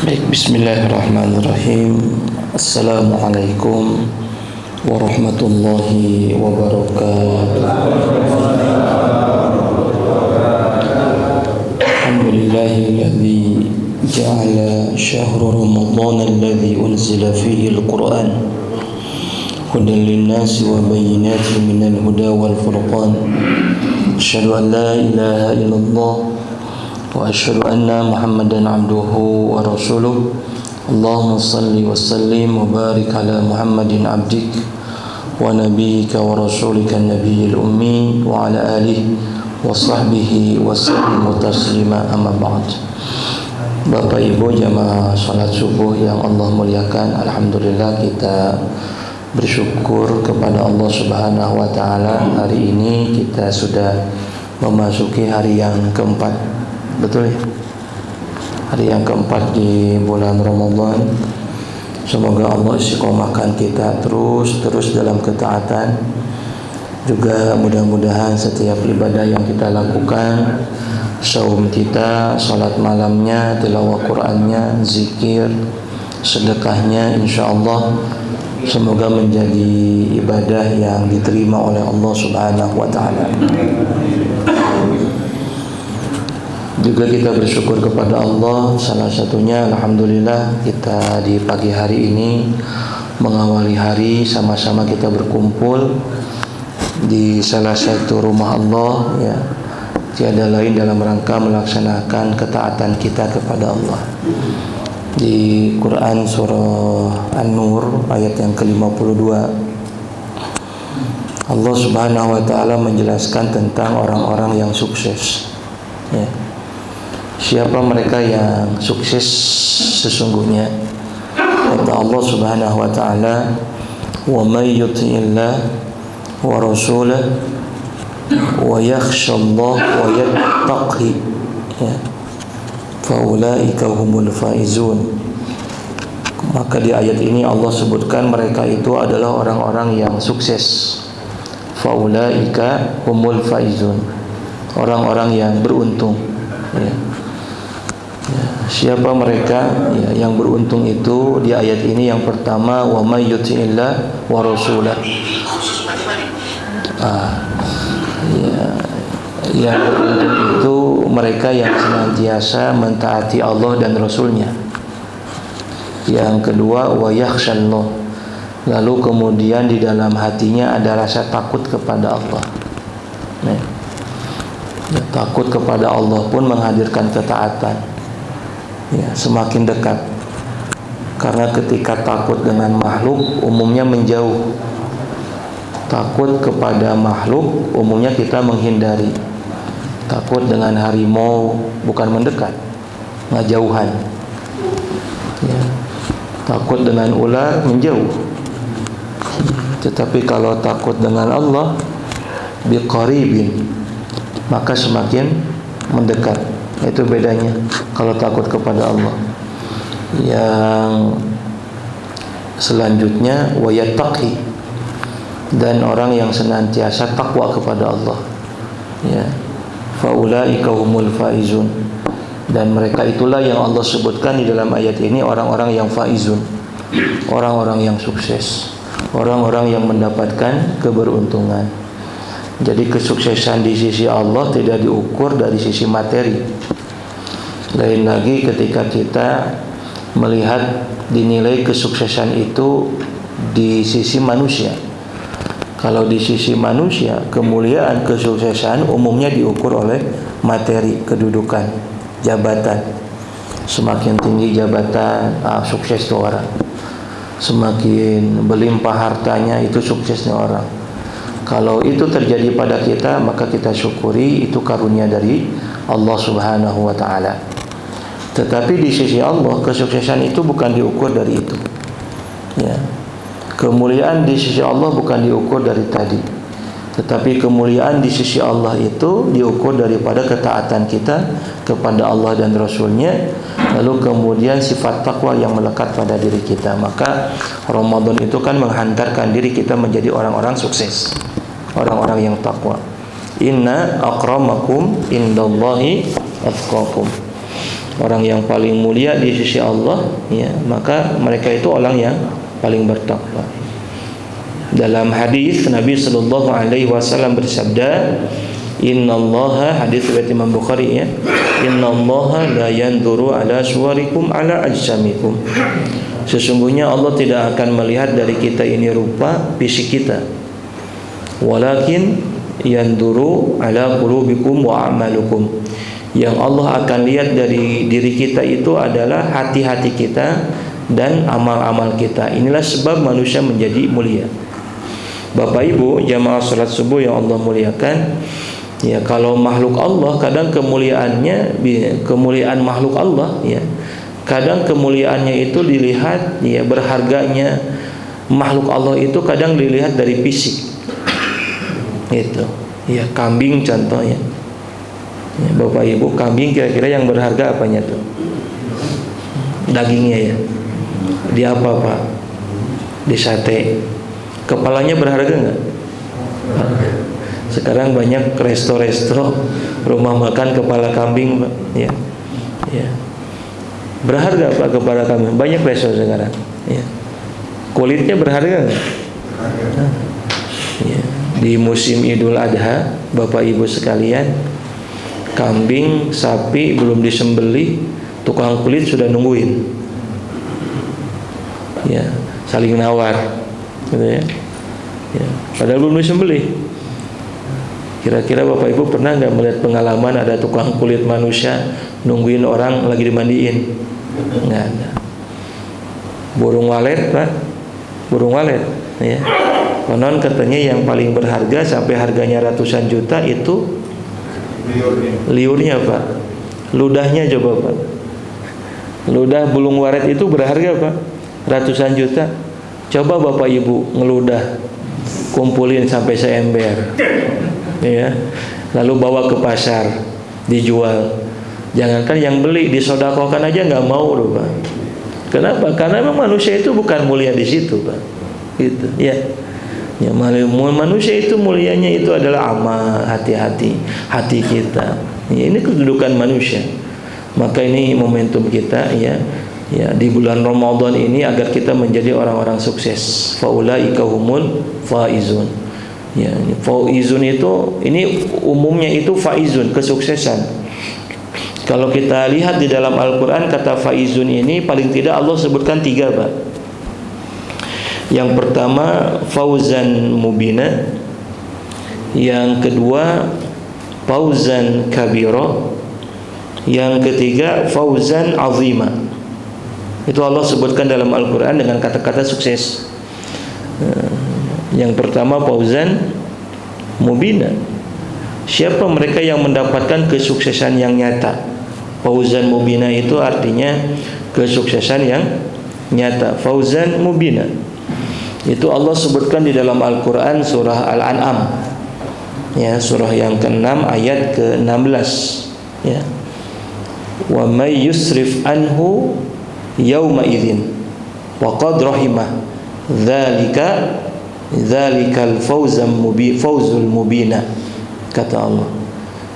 Baik, bismillahirrahmanirrahim. Assalamualaikum warahmatullahi wabarakatuh. Alhamdulillahilladzi ja'ala syahra ramadhana alladzi unzila fihi al-Qur'an hudan lin-nasi wa bayyinatin minal huda wal furqan. Asyhadu an la ilaha illallah wa asyhadu anna Muhammadan abduhu wa rasuluh. Allahumma salli wa sallim wa barik ala Muhammadin abdik wa nabiyyika wa rasulika nabiyil ummi wa ala alihi wa sahbihi wa sallim taslima, amma ba'd. Bapak Ibu jamaah salat subuh yang Allah muliakan, alhamdulillah kita bersyukur kepada Allah Subhanahu wa taala. Hari ini kita sudah memasuki hari yang keempat. Betul ya? Hari yang keempat di bulan Ramadan. Semoga Allah istiqomahkan kita terus dalam ketaatan. Juga mudah-mudahan setiap ibadah yang kita lakukan, saum kita, salat malamnya, tilawah Qur'annya, zikir, sedekahnya, insyaallah semoga menjadi ibadah yang diterima oleh Allah Subhanahu wa taala. Juga kita bersyukur kepada Allah, salah satunya alhamdulillah kita di pagi hari ini mengawali hari sama-sama kita berkumpul di salah satu rumah Allah ya. Tiada lain dalam rangka melaksanakan ketaatan kita kepada Allah. Di Quran surah An-Nur ayat yang ke-52 Allah Subhanahu wa taala menjelaskan tentang orang-orang yang sukses ya. Siapa mereka yang sukses sesungguhnya? Kata Allah Subhanahu wa taala, "Wa may yuti'illah wa rasulahu wa yakhshallah wa yattaqi ya, faulaika humul faizun." Maka di ayat ini Allah sebutkan mereka itu adalah orang-orang yang sukses. Faulaika humul faizun, orang-orang yang beruntung ya. Siapa mereka ya, yang beruntung itu? Di ayat ini yang pertama, wa may yuti'illah wa rasulah. Yang beruntung itu mereka yang senantiasa mentaati Allah dan Rasulnya. Yang kedua, wa yakhshallah, lalu kemudian di dalam hatinya ada rasa takut kepada Allah. Nah, ya, takut kepada Allah pun menghadirkan ketaatan. Ya, semakin dekat. Karena ketika takut dengan makhluk umumnya menjauh. Takut kepada makhluk umumnya kita menghindari. Takut dengan harimau bukan mendekat, ngajauhan. Ya. Takut dengan ular menjauh. Tetapi kalau takut dengan Allah biqaribin, maka semakin mendekat. Itu bedanya kalau takut kepada Allah. Yang selanjutnya wa yattaqi, dan orang yang senantiasa takwa kepada Allah ya, faulaika humul faizun, dan mereka itulah yang Allah sebutkan di dalam ayat ini orang-orang yang faizun, orang-orang yang sukses, orang-orang yang mendapatkan keberuntungan. Jadi kesuksesan di sisi Allah tidak diukur dari sisi materi. Lain lagi ketika kita melihat dinilai kesuksesan itu di sisi manusia. Kalau di sisi manusia, kemuliaan, kesuksesan umumnya diukur oleh materi, kedudukan, jabatan. Semakin tinggi jabatan, sukses itu orang. Semakin berlimpah hartanya, itu suksesnya orang. Kalau itu terjadi pada kita, maka kita syukuri, itu karunia dari Allah Subhanahu wa taala. Tetapi di sisi Allah, kesuksesan itu bukan diukur dari itu. Ya. Kemuliaan di sisi Allah bukan diukur dari tadi. Tetapi kemuliaan di sisi Allah itu diukur daripada ketaatan kita kepada Allah dan Rasulnya, lalu kemudian sifat takwa yang melekat pada diri kita. Maka Ramadan itu kan menghantarkan diri kita menjadi orang-orang sukses, orang-orang yang takwa. Inna akramakum indallahi atqakum. orang yang paling mulia di sisi Allah, ya, maka mereka itu orang yang paling bertakwa. Dalam hadis Nabi sallallahu alaihi wasallam bersabda, innallaha, hadis riwayat Imam Bukhari, ya, innallaha la yanzuru ala suwarikum ala ajsamikum. Sesungguhnya Allah tidak akan melihat dari kita ini rupa fisik kita, walakin yanzuru ala qulubikum wa a'malukum. Yang Allah akan lihat dari diri kita itu adalah hati-hati kita dan amal-amal kita. Inilah sebab manusia menjadi mulia. Bapak Ibu jamaah salat subuh yang Allah muliakan, ya, kalau makhluk Allah kadang kemuliaannya, kemuliaan makhluk Allah, ya, kadang kemuliaannya itu dilihat, ya, berharganya makhluk Allah itu kadang dilihat dari fisik. Itu, ya, kambing contohnya. Ya, Bapak Ibu, kambing kira-kira yang berharga apanya tuh? Dagingnya, ya. Di apa, Pak? Di sate. Kepalanya berharga enggak? Sekarang banyak resto-resto, rumah makan kepala kambing, Pak. Ya. Ya. Berharga, Pak, kepala kambing? Banyak resto sekarang. Ya. Kulitnya berharga enggak? Ya. Di musim Idul Adha, Bapak Ibu sekalian, kambing, sapi belum disembelih, tukang kulit sudah nungguin, ya, saling nawar, gitu ya. Ya, padahal belum disembelih. Kira-kira Bapak Ibu pernah nggak melihat pengalaman ada tukang kulit manusia nungguin orang lagi dimandiin? Nggak ada. Burung walet, Pak, burung walet, ya. Konon katanya yang paling berharga sampai harganya ratusan juta itu liurnya, Pak. Ludahnya coba, Pak. Ludah burung walet itu berharga, Pak, ratusan juta. Coba Bapak Ibu ngeludah, kumpulin sampai seember, ya, lalu bawa ke pasar dijual. Jangankan yang beli, disodakokan aja nggak mau loh, Pak. Kenapa? Karena memang manusia itu bukan mulia di situ, Pak. Gitu, ya. Ya, manusia itu mulianya itu adalah amal, hati-hati, hati kita. Ya, ini kedudukan manusia. Maka ini momentum kita, ya, ya, di bulan Ramadan ini agar kita menjadi orang-orang sukses. Faulaika humul faizun. Ya, faizun itu, ini umumnya itu faizun, kesuksesan. Kalau kita lihat di dalam Al-Quran, kata faizun ini paling tidak Allah sebutkan 3, Pak. Yang pertama fauzan mubina, yang kedua fauzan kabira, yang ketiga fauzan azima. Itu Allah sebutkan dalam Al-Quran dengan kata-kata sukses. Yang pertama fauzan mubina. Siapa mereka yang mendapatkan kesuksesan yang nyata? Fauzan mubina itu artinya kesuksesan yang nyata. Fauzan mubina itu Allah sebutkan di dalam Al-Quran surah Al-An'am, ya, surah yang ke-6 ayat ke-16, ya. Wa may yusrif anhu yawma idzin wa qad rahimah dzalikal fawzul mubina, kata Allah.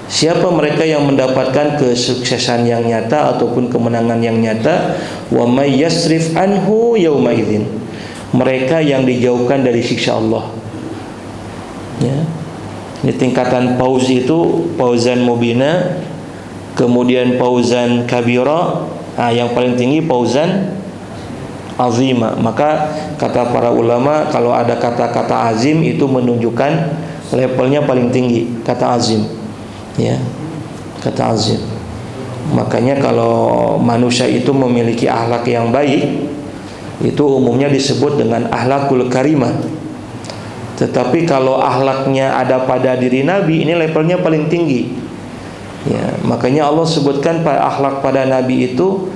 Siapa mereka yang mendapatkan kesuksesan yang nyata ataupun kemenangan yang nyata? Wa may yasrif anhu yawma idzin, mereka yang dijauhkan dari siksa Allah, ya. Ini tingkatan pauz itu fauzan mubina, kemudian fauzan kabira, yang paling tinggi fauzan azima. Maka kata para ulama, kalau ada kata-kata azim itu menunjukkan levelnya paling tinggi, kata azim, ya, kata azim. Makanya kalau manusia itu memiliki akhlak yang baik, itu umumnya disebut dengan akhlakul karimah. Tetapi kalau akhlaknya ada pada diri Nabi, ini levelnya paling tinggi, ya. Makanya Allah sebutkan akhlak pada Nabi itu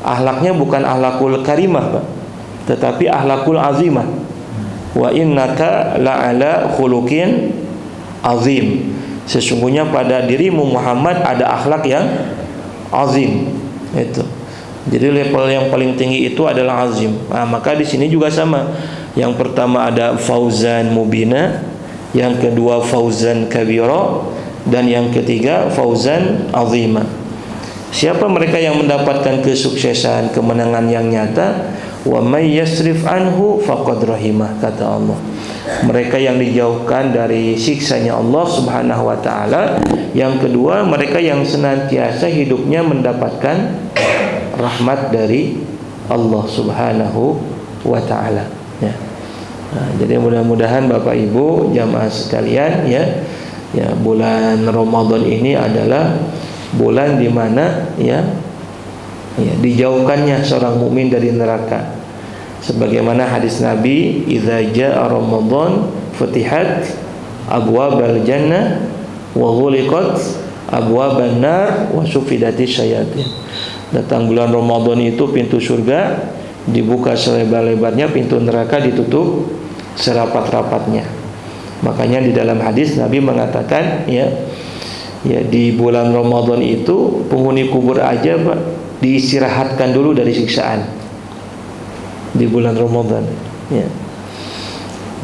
akhlaknya bukan akhlakul karimah, Pak, tetapi akhlakul azimah. Wa innaka la'ala khuluqin azim. Sesungguhnya pada dirimu Muhammad ada akhlak yang azim. Itu. Jadi level yang paling tinggi itu adalah azim. Nah, maka di sini juga sama. Yang pertama ada fauzan mubina, yang kedua fauzan kabira, dan yang ketiga fauzan azima. Siapa mereka yang mendapatkan kesuksesan, kemenangan yang nyata? Wa may yasrif anhu faqad rahimah, kata Allah. Mereka yang dijauhkan dari siksanya Allah Subhanahu wa taala. Yang kedua, mereka yang senantiasa hidupnya mendapatkan rahmat dari Allah Subhanahu wa taala, ya. Nah, jadi mudah-mudahan Bapak Ibu jamaah sekalian, ya bulan Ramadan ini adalah bulan di mana ya dijauhkannya seorang mukmin dari neraka. Sebagaimana hadis Nabi, "Idza jaa Ramadan futihat abwabal jannah wa ghuliqat abwaban nar wa sufidatis syayatin." Datang bulan Ramadan itu pintu surga dibuka selebar-lebarnya, pintu neraka ditutup serapat-rapatnya. Makanya di dalam hadis Nabi mengatakan ya di bulan Ramadan itu penghuni kubur aja Pak diistirahatkan dulu dari siksaan di bulan Ramadan, ya.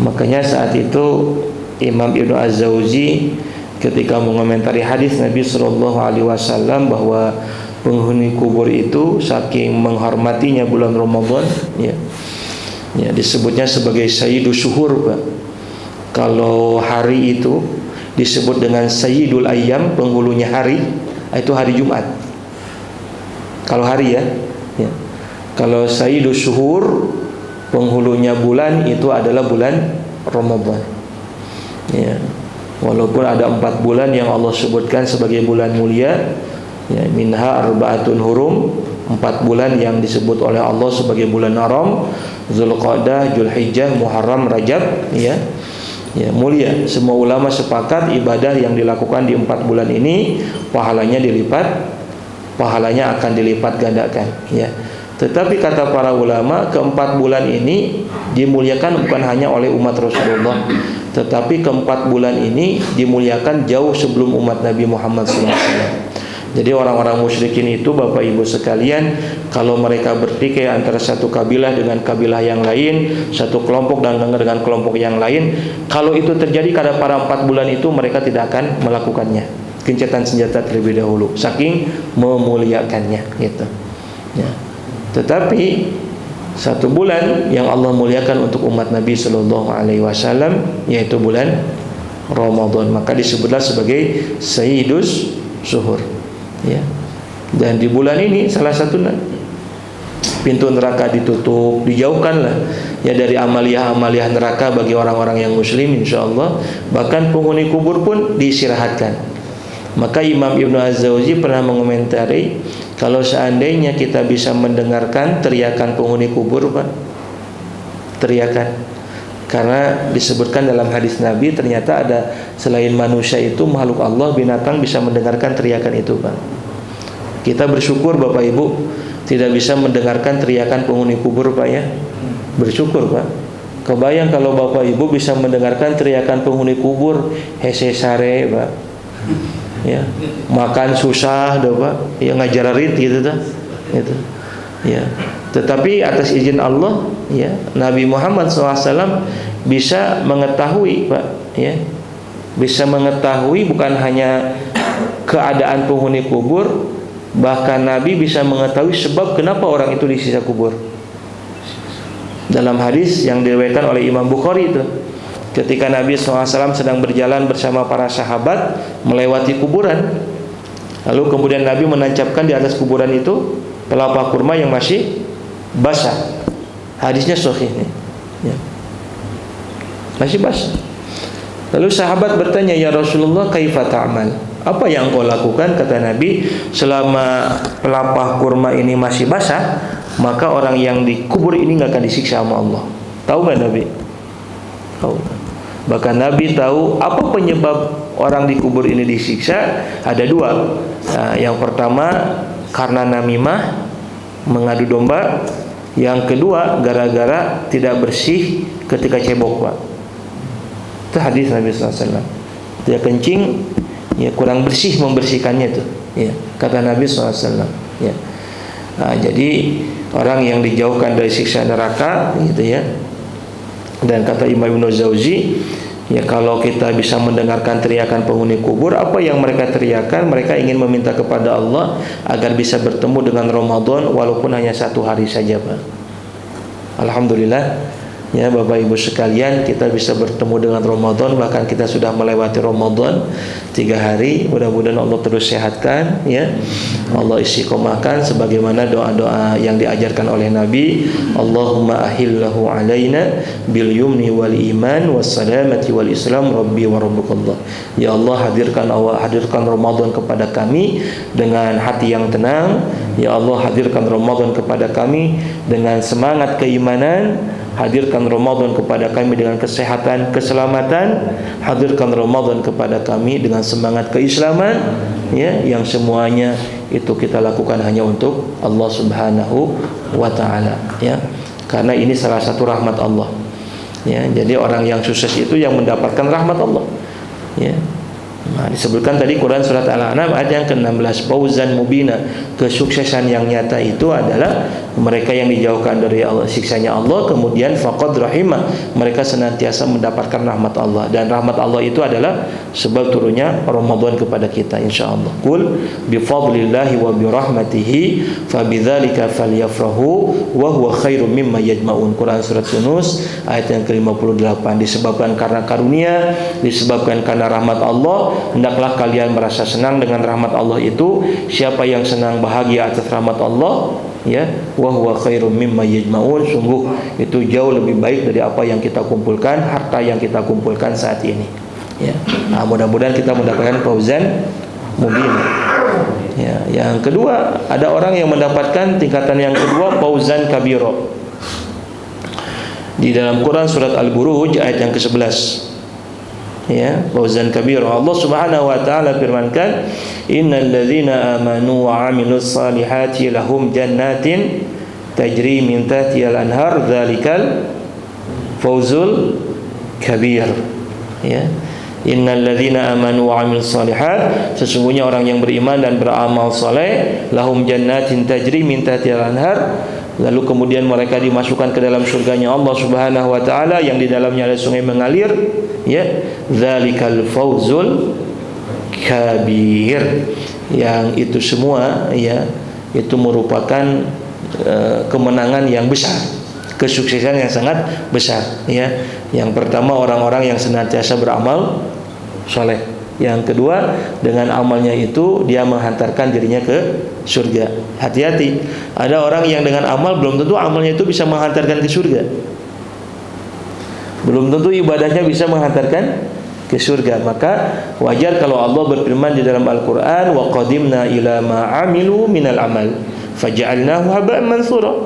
Makanya saat itu Imam Ibnu Az-Zawzi ketika mengomentari hadis Nabi sallallahu alaihi wasallam bahwa penghuni kubur itu saking menghormatinya bulan Ramadan, ya disebutnya sebagai Sayyidus Syuhur, Pak. Kalau hari itu disebut dengan Sayyidul Ayyam, penghulunya hari, itu hari Jumat. Kalau hari ya. Kalau Sayyidus Syuhur, penghulunya bulan, itu adalah bulan Ramadan. Ya. Walaupun ada 4 bulan yang Allah sebutkan sebagai bulan mulia, ya, minha arba'atun hurum, 4 bulan yang disebut oleh Allah sebagai bulan haram, Zulqa'dah, Zulhijjah, Muharram, Rajab, ya mulia. Semua ulama sepakat ibadah yang dilakukan di 4 bulan ini pahalanya akan dilipat gandakan, ya. Tetapi kata para ulama, ke-4 bulan ini dimuliakan bukan hanya oleh umat Rasulullah, tetapi ke-4 bulan ini dimuliakan jauh sebelum umat Nabi Muhammad SAW. Jadi orang-orang musyrikin itu Bapak Ibu sekalian, kalau mereka bertikai antara satu kabilah dengan kabilah yang lain, satu kelompok dengan kelompok yang lain, kalau itu terjadi pada 4 bulan itu mereka tidak akan melakukannya, gencatan senjata terlebih dahulu, saking memuliakannya, gitu, ya. Tetapi 1 bulan yang Allah muliakan untuk umat Nabi Sallallahu Alaihi Wasallam, yaitu bulan Ramadan, maka disebutlah sebagai Sayyidus Syuhur, ya. Dan di bulan ini salah satu pintu neraka ditutup, dijauhkanlah ya dari amalia-amalia neraka bagi orang-orang yang muslim, insyaallah. Bahkan penghuni kubur pun diistirahatkan. Maka Imam Ibnu Az-Zawzi pernah mengomentari, kalau seandainya kita bisa mendengarkan teriakan penghuni kubur, Pak, teriakan, karena disebutkan dalam hadis Nabi ternyata ada selain manusia itu makhluk Allah, binatang bisa mendengarkan teriakan itu, Pak. Kita bersyukur Bapak Ibu tidak bisa mendengarkan teriakan penghuni kubur, Pak, ya. Bersyukur, Pak. Kebayang kalau Bapak Ibu bisa mendengarkan teriakan penghuni kubur, hese sare, Pak, ya, makan susah dah, Pak, ya, ngajararit gitu dah, gitu, ya. Tetapi atas izin Allah, ya, Nabi Muhammad SAW bisa mengetahui, Pak, ya, bisa mengetahui bukan hanya keadaan penghuni kubur, bahkan Nabi bisa mengetahui sebab kenapa orang itu disiksa kubur. Dalam hadis yang diriwayatkan oleh Imam Bukhari itu, ketika Nabi SAW sedang berjalan bersama para sahabat melewati kuburan, lalu kemudian Nabi menancapkan di atas kuburan itu pelepah kurma yang masih basah. Hadisnya sahih, ya, masih basah. Lalu sahabat bertanya, "Ya Rasulullah, kaifa ta'mal?" Apa yang kau lakukan? Kata Nabi, selama pelepah kurma ini masih basah, maka orang yang dikubur ini nggak akan disiksa sama Allah. Tahu nggak Nabi? Tahu. Bahkan Nabi tahu apa penyebab orang dikubur ini disiksa. Ada 2. Nah, yang pertama karena namimah, mengadu domba. Yang kedua gara-gara tidak bersih ketika cebok, Pak. Itu hadis Nabi SAW. Dia kencing, ya, kurang bersih membersihkannya itu, ya, kata Nabi SAW, ya. Nah, jadi orang yang dijauhkan dari siksa neraka, gitu ya. Dan kata Imam Ibnu Zawzi, Ya, kalau kita bisa mendengarkan teriakan penghuni kubur, apa yang mereka teriakan? Mereka ingin meminta kepada Allah agar bisa bertemu dengan Ramadan walaupun hanya 1 hari saja, Pak. Alhamdulillah, ya Bapak Ibu sekalian, kita bisa bertemu dengan Ramadan, bahkan kita sudah melewati Ramadan 3 hari. Mudah-mudahan Allah terus sehatkan, ya. Allah istiqomahkan sebagaimana doa-doa yang diajarkan oleh Nabi. Allahumma ahillahu alaina bil yumni wal iman was salamati wal islam rabbi wa rabbukallah. Ya Allah, hadirkan Ramadan kepada kami dengan hati yang tenang. Ya Allah, hadirkan Ramadan kepada kami dengan semangat keimanan. Hadirkan Ramadan kepada kami dengan kesehatan, keselamatan. Hadirkan Ramadan kepada kami dengan semangat keislaman, ya, yang semuanya itu kita lakukan hanya untuk Allah Subhanahu wa taala, ya. Karena ini salah satu rahmat Allah. Ya, jadi orang yang sukses itu yang mendapatkan rahmat Allah. Ya. Nah, disebutkan tadi Quran surat Al-An'am ayat yang ke-16, fauzan mubina, kesuksesan yang nyata itu adalah mereka yang dijauhkan dari Allah, siksanya Allah, kemudian faqad rahimah, mereka senantiasa mendapatkan rahmat Allah, dan rahmat Allah itu adalah sebab turunnya Ramadan kepada kita insyaallah. Qul bi fadlillahi wa bi rahmatihi fabidzalika falyafrahu wa huwa khairum mimma yajma'un. Quran surat Yunus ayat yang ke-58. Disebabkan karena karunia, disebabkan karena rahmat Allah, hendaklah kalian merasa senang dengan rahmat Allah itu. Siapa yang senang bahagia atas rahmat Allah, ya, wa huwa khairum mimma yajma'un, sungguh itu jauh lebih baik dari apa yang kita kumpulkan, harta yang kita kumpulkan saat ini, ya. Nah, mudah-mudahan kita mendapatkan fauzan mubin. Ya, yang kedua, ada orang yang mendapatkan tingkatan yang kedua, fauzan kabiro. Di dalam Quran surat Al-Buruj ayat yang ke-11, ya, fauzan kabir. Allah Subhanahu wa taala firmankan, innal ladzina amanu wa 'amilus salihati lahum jannatin tajri min tahtihal anhar dzalikal fauzul kabir. Ya, innal ladzina amanu wa 'amilus salihat, sesungguhnya orang yang beriman dan beramal saleh, lahum jannatin tajri min tahtihal anhar, lalu kemudian mereka dimasukkan ke dalam surganya Allah Subhanahu wa taala yang di dalamnya ada sungai mengalir, ya, dzalikal fauzul kabir, yang itu semua, ya, itu merupakan kemenangan yang besar, kesuksesan yang sangat besar, ya. Yang pertama, orang-orang yang senantiasa beramal soleh. Yang kedua, dengan amalnya itu dia menghantarkan dirinya ke surga. Hati-hati, ada orang yang dengan amal belum tentu amalnya itu bisa menghantarkan ke surga, belum tentu ibadahnya bisa menghantarkan ke surga. Maka wajar kalau Allah berfirman di dalam Al-Quran, wa qadimna ila ma'amilu minal amal faja'alnahu haba'an mansura.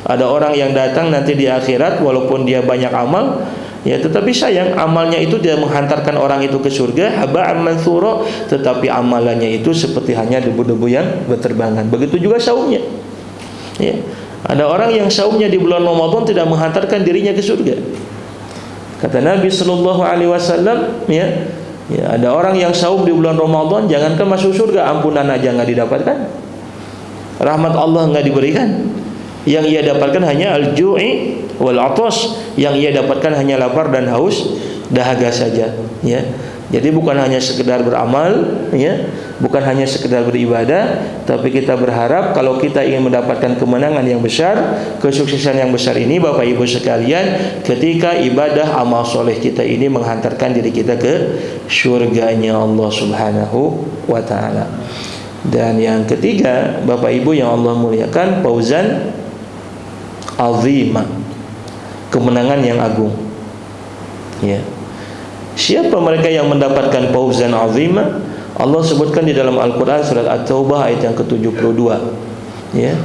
Ada orang yang datang nanti di akhirat walaupun dia banyak amal, ya, tetapi sayang amalnya itu tidak menghantarkan orang itu ke surga, haba'an mansura, tetapi amalannya itu seperti hanya debu-debu yang berterbangan. Begitu juga saumnya, ya. Ada orang yang saumnya di bulan Ramadan tidak menghantarkan dirinya ke surga. Kata Nabi sallallahu alaihi wasallam, ya, ada orang yang saum di bulan Ramadan, jangankan masuk surga, ampunan aja enggak didapatkan. Rahmat Allah enggak diberikan. Yang ia dapatkan hanya al-ju'i wal 'atas, yang ia dapatkan hanya lapar dan haus, dahaga saja, ya. Jadi bukan hanya sekedar beramal, ya, bukan hanya sekedar beribadah, tapi kita berharap kalau kita ingin mendapatkan kemenangan yang besar, kesuksesan yang besar ini, Bapak Ibu sekalian, ketika ibadah amal soleh kita ini menghantarkan diri kita ke surganya Allah Subhanahu wa taala. Dan yang ketiga, Bapak Ibu yang Allah muliakan, fauzan azimah, kemenangan yang agung, ya. Siapa mereka yang mendapatkan fauzan azimah? Allah sebutkan di dalam Al-Quran surat At-Taubah ayat yang ke-72, ya.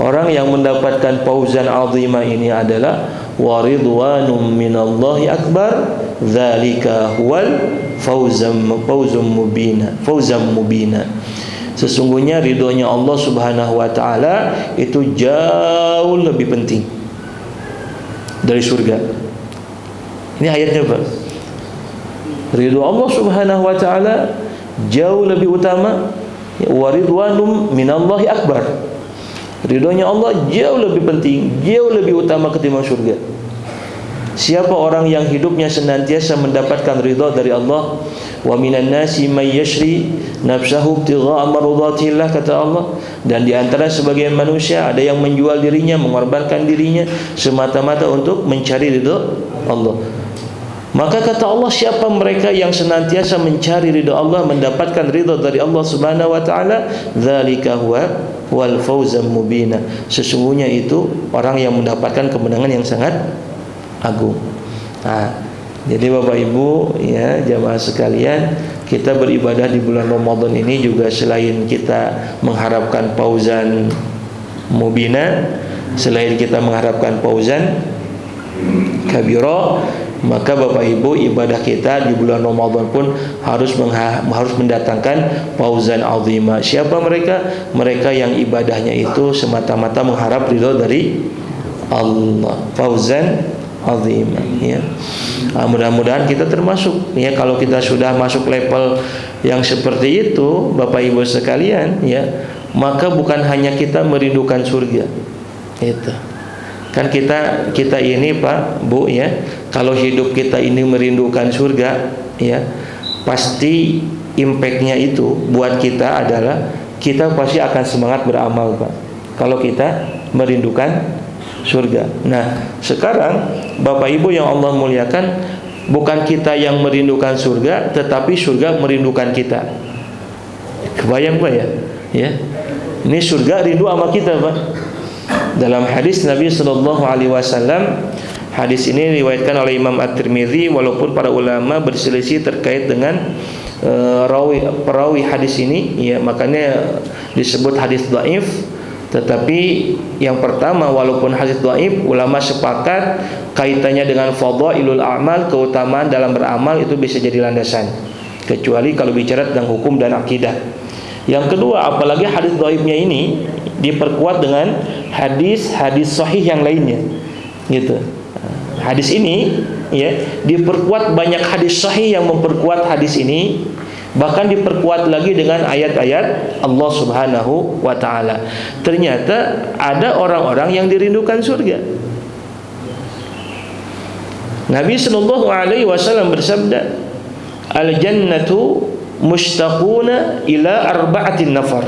Orang yang mendapatkan fauzan azimah ini adalah waridwanum minallahi akbar, dzalika huwal fauzum mubina, fauzam mubina. Sesungguhnya ridhonya Allah Subhanahu wa taala itu jauh lebih penting dari surga. Ini ayatnya, Pak. Ridho Allah Subhanahu wa taala jauh lebih utama, wa ridwanum minallahi akbar. Ridhonya Allah jauh lebih penting, jauh lebih utama ketimbang surga. Siapa orang yang hidupnya senantiasa mendapatkan ridha dari Allah? Wa minan nasi may yashri nafsahu ibtigha'a mardatillah, kata Allah. Dan di antara sebagian manusia ada yang menjual dirinya, mengorbankan dirinya semata-mata untuk mencari ridha Allah. Maka kata Allah, siapa mereka yang senantiasa mencari ridha Allah, mendapatkan ridha dari Allah Subhanahu wa taala, dzalika huwa wal fawzul mubina. Sesungguhnya itu orang yang mendapatkan kemenangan yang sangat agung. Nah, jadi Bapak Ibu ya, jamaah sekalian, kita beribadah di bulan Ramadan ini juga selain kita mengharapkan fauzan mubina, selain kita mengharapkan fauzan kabira, maka Bapak Ibu, ibadah kita di bulan Ramadan pun harus mendatangkan fauzan azima. Siapa mereka? Mereka yang ibadahnya itu semata-mata mengharap ridha dari Allah. Fauzan azima ya. Mudah-mudahan kita termasuk ya. Kalau kita sudah masuk level yang seperti itu Bapak Ibu sekalian ya, maka bukan hanya kita merindukan surga. Itu kan kita ini Pak Bu ya, kalau hidup kita ini merindukan surga ya, pasti impactnya itu buat kita adalah kita pasti akan semangat beramal Pak, kalau kita merindukan surga. Nah sekarang Bapak Ibu yang Allah muliakan, bukan kita yang merindukan surga, tetapi surga merindukan kita. Kebayang Pak ya? Ya, ini surga rindu sama kita Pak. Dalam hadis Nabi sallallahu alaihi wasallam, hadis ini diriwayatkan oleh Imam At-Tirmidzi, walaupun para ulama berselisih terkait dengan perawi hadis ini ya, makanya disebut hadis dhaif. Tetapi yang pertama, walaupun hadis dhaif, ulama sepakat kaitannya dengan fadhailul a'mal, keutamaan dalam beramal itu bisa jadi landasan, kecuali kalau bicara tentang hukum dan akidah. Yang kedua, apalagi hadis dhaifnya ini diperkuat dengan hadis-hadis sahih yang lainnya gitu. Hadis ini ya diperkuat, banyak hadis sahih yang memperkuat hadis ini, bahkan diperkuat lagi dengan ayat-ayat Allah Subhanahu wa taala. Ternyata ada orang-orang yang dirindukan surga. Nabi sallallahu alaihi wasallam bersabda, "Al-jannatu mushtaquna ila arba'atin nafar."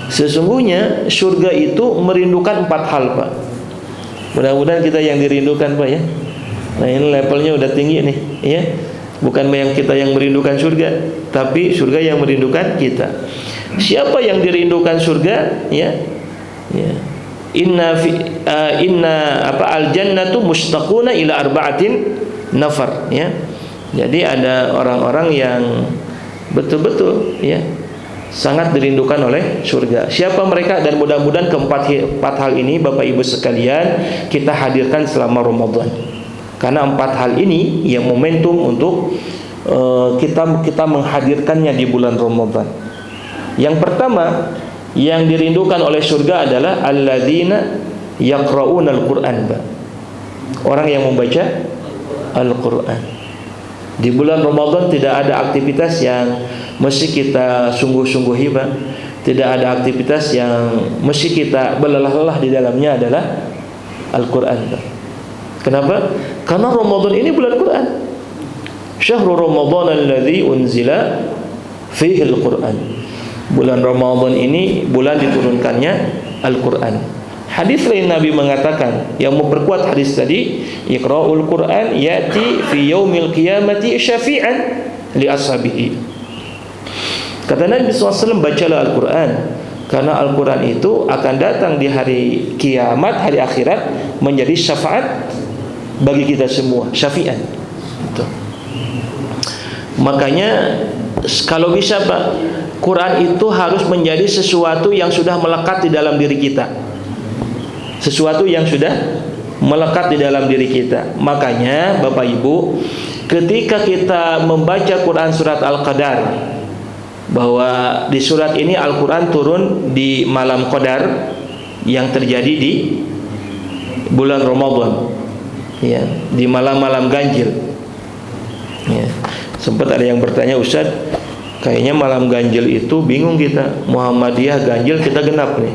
Sesungguhnya surga itu merindukan 4 hal Pak. Mudah-mudahan kita yang dirindukan Pak ya. Nah ini levelnya udah tinggi nih ya. Bukan yang kita yang merindukan surga, tapi surga yang merindukan kita. Siapa yang dirindukan surga ya? Ya. Inna al-jannatu mushtaquna ila arba'atin nafar ya. Jadi ada orang-orang yang betul-betul ya sangat dirindukan oleh surga. Siapa mereka? Dan mudah-mudahan keempat hal ini Bapak Ibu sekalian kita hadirkan selama Ramadan. Karena 4 hal ini yang momentum untuk kita menghadirkannya di bulan Ramadan. Yang pertama yang dirindukan oleh surga adalah alladzina yaqra'una al-Qur'an. Orang yang membaca Al-Qur'an. Di bulan Ramadan tidak ada aktivitas yang mesti kita sungguh-sungguhi Pak. Tidak ada aktivitas yang mesti kita belelah-lelah di dalamnya, adalah Al-Quran Pak. Kenapa? Karena Ramadan ini bulan Quran. Syahrul Ramadan alladzi unzila fihi al-Quran. Bulan Ramadan ini bulan diturunkannya Al-Quran. Hadis lain Nabi mengatakan yang memperkuat hadis tadi, Iqra'ul Quran ya'ti fi yaumil qiyamati syafi'an li ashabihi. Kata Nabi SAW, bacalah Al-Quran, karena Al-Quran itu akan datang di hari kiamat, hari akhirat, menjadi syafaat bagi kita semua, syafi'an. Makanya kalau bisa Pak, Quran itu harus menjadi sesuatu yang sudah melekat di dalam diri kita, sesuatu yang sudah melekat di dalam diri kita. Makanya Bapak Ibu, ketika kita membaca Quran surat Al-Qadar, bahwa di surat ini Al-Quran turun di malam Qadar yang terjadi di bulan Ramadan ya, di malam-malam ganjil ya. Sempat ada yang bertanya, Ustaz, kayaknya malam ganjil itu bingung kita, Muhammadiyah ganjil, kita genap nih.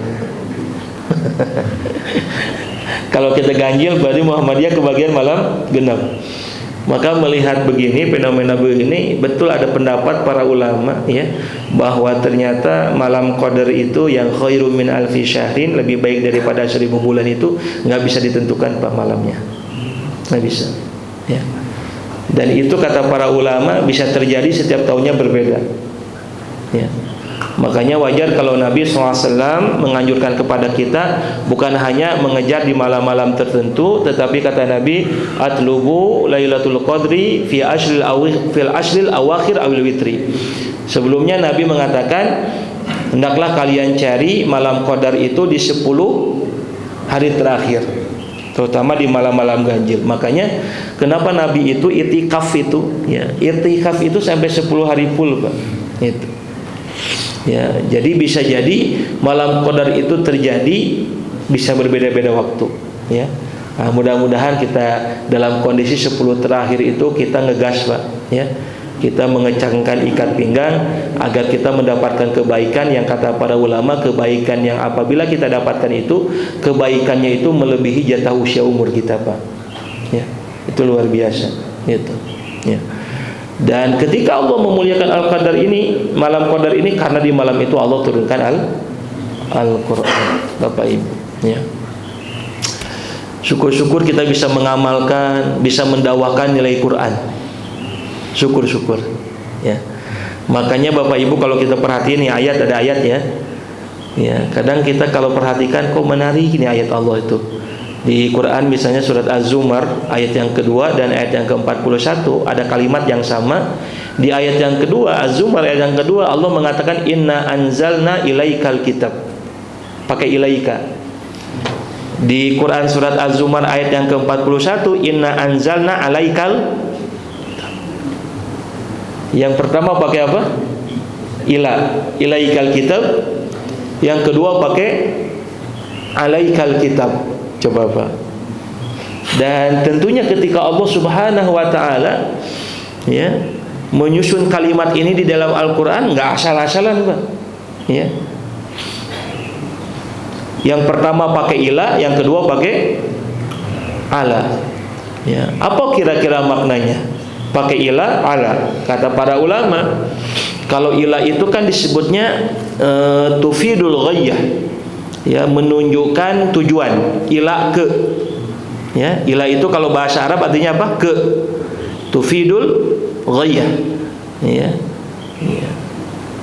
Kalau kita ganjil berarti Muhammadiyah kebagian malam genap. Maka melihat begini, fenomena begini, betul ada pendapat para ulama ya, bahwa ternyata malam qadar itu yang khairum min alfi syahrin, lebih baik daripada 1000 bulan, itu nggak bisa ditentukan Pak malamnya. Nggak bisa ya. Dan itu kata para ulama bisa terjadi setiap tahunnya berbeda ya. Makanya wajar kalau Nabi SAW menganjurkan kepada kita bukan hanya mengejar di malam-malam tertentu, tetapi kata Nabi, atlubu lailatul qadri fil ashril awakhir awil witri. Sebelumnya Nabi mengatakan, hendaklah kalian cari malam qadar itu di 10 hari terakhir, terutama di malam-malam ganjil. Makanya kenapa Nabi itu itikaf itu ya, itikaf itu sampai 10 hari full Pak. Itu ya, jadi bisa jadi malam qadar itu terjadi bisa berbeda-beda waktu ya. Nah, mudah-mudahan kita dalam kondisi 10 terakhir itu kita ngegas Pak ya. Kita mengecangkan ikat pinggang agar kita mendapatkan kebaikan yang kata para ulama, kebaikan yang apabila kita dapatkan itu, kebaikannya itu melebihi jatah usia umur kita Pak ya. Itu luar biasa gitu ya. Dan ketika Allah memuliakan Al-Qadar ini, malam Qadar ini, karena di malam itu Allah turunkan Al-Quran Bapak Ibu ya. Syukur-syukur kita bisa mengamalkan, bisa mendakwakan nilai Quran. Syukur-syukur ya. Makanya Bapak Ibu kalau kita perhatiin nih ayat, ada ayat ya. Ya, kadang kita kalau perhatikan kok menarik ini ayat Allah itu. Di Quran misalnya surat Az-Zumar ayat yang kedua dan ayat yang ke-41 ada kalimat yang sama. Di ayat yang kedua Az-Zumar ayat yang kedua Allah mengatakan inna anzalna ilaikal kitab, pakai ilaika. Di Quran surat Az-Zumar ayat yang ke-41 inna anzalna alaikal, yang pertama pakai apa? Ilaikal kitab. Yang kedua pakai alaikal kitab. Coba Pak. Dan tentunya ketika Allah Subhanahu wa taala ya menyusun kalimat ini di dalam Al-Qur'an enggak asal-asalan Pak. Ya. Yang pertama pakai ila, yang kedua pakai ala. Ya. Apa kira-kira maknanya? Pakai ila, ala. Kata para ulama, kalau ila itu kan disebutnya tufidul ghayyah. Ya, menunjukkan tujuan. Ila ke ya, ila itu kalau bahasa Arab artinya apa? Ke. Tufidul ghayah ya. Ya.